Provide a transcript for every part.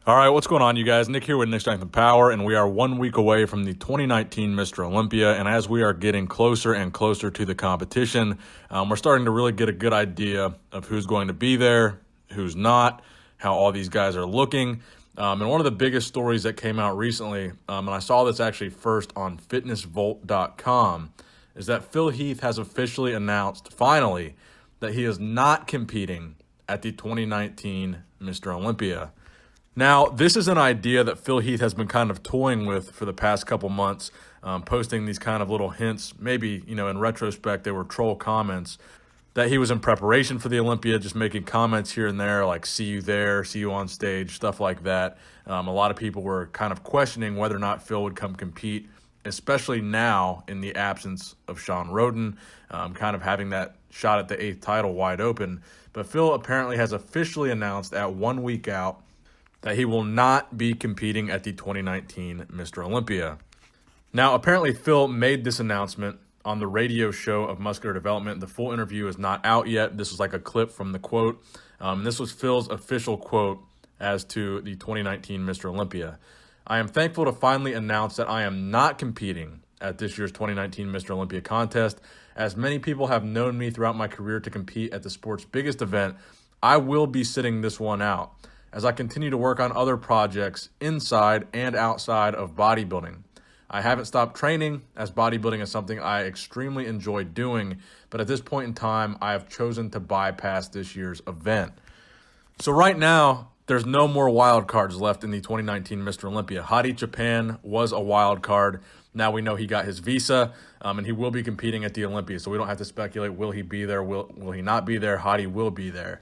All right, what's going on, you guys? Nick here with Nick Strength and Power, and we are 1 week away from the 2019 Mr. Olympia. And as we are getting closer and closer to the competition, we're starting to really get a good idea of who's going to be there, who's not, how all these guys are looking. And one of the biggest stories that came out recently, and I saw this actually first on fitnessvolt.com, is that Phil Heath has officially announced, finally, that he is not competing at the 2019 Mr. Olympia. Now, this is an idea that Phil Heath has been kind of toying with for the past couple months, posting these kind of little hints. Maybe, in retrospect, they were troll comments that he was in preparation for the Olympia, just making comments here and there, like see you there, see you on stage, stuff like that. A lot of people were kind of questioning whether or not Phil would come compete, especially now in the absence of Shawn Rhoden, kind of having that shot at the 8th title wide open. But Phil apparently has officially announced at 1 week out that he will not be competing at the 2019 Mr. Olympia. Now, apparently Phil made this announcement on the radio show of Muscular Development. The full interview is not out yet. This is like a clip from the quote. This was Phil's official quote as to the 2019 Mr. Olympia. "I am thankful to finally announce that I am not competing at this year's 2019 Mr. Olympia contest. As many people have known me throughout my career to compete at the sport's biggest event, I will be sitting this one out as I continue to work on other projects inside and outside of bodybuilding. I haven't stopped training, as bodybuilding is something I extremely enjoy doing, but at this point in time, I have chosen to bypass this year's event." So right now, there's no more wild cards left in the 2019 Mr. Olympia. Hadi Japan was a wild card. Now we know he got his visa, and he will be competing at the Olympia, so we don't have to speculate, will he be there, will he not be there? Hadi will be there.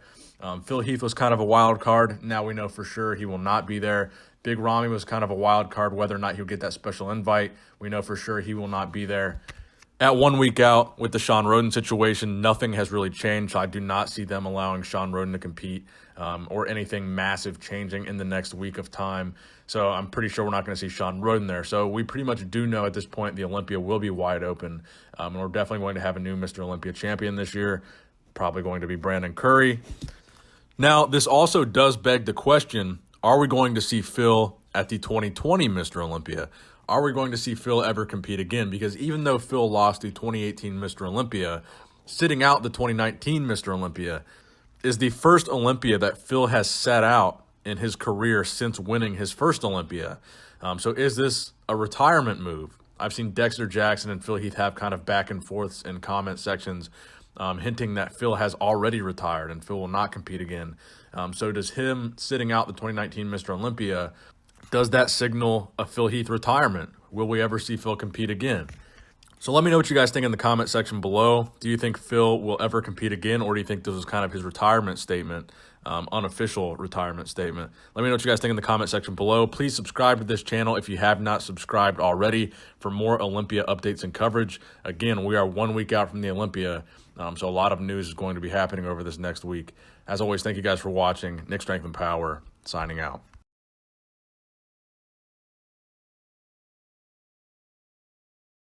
Phil Heath was kind of a wild card. Now we know for sure he will not be there. Big Ramy was kind of a wild card, whether or not he'll get that special invite. We know for sure he will not be there. At 1 week out with the Shawn Rhoden situation, nothing has really changed. I do not see them allowing Shawn Rhoden to compete or anything massive changing in the next week of time. So I'm pretty sure we're not going to see Shawn Rhoden there. So we pretty much do know at this point the Olympia will be wide open. And we're definitely going to have a new Mr. Olympia champion this year. Probably going to be Brandon Curry. Now, this also does beg the question, are we going to see Phil at the 2020 Mr. Olympia? Are we going to see Phil ever compete again? Because even though Phil lost the 2018 Mr. Olympia, sitting out the 2019 Mr. Olympia is the first Olympia that Phil has sat out in his career since winning his first Olympia. So is this a retirement move? I've seen Dexter Jackson and Phil Heath have kind of back and forths in comment sections hinting that Phil has already retired and Phil will not compete again. So does him sitting out the 2019 Mr. Olympia, does that signal a Phil Heath retirement? Will we ever see Phil compete again? So let me know what you guys think in the comment section below. Do you think Phil will ever compete again, or do you think this was kind of his retirement statement, unofficial retirement statement? Let me know what you guys think in the comment section below. Please subscribe to this channel if you have not subscribed already for more Olympia updates and coverage. Again, we are 1 week out from the Olympia, so a lot of news is going to be happening over this next week. As always, thank you guys for watching. Nick Strength and Power, signing out.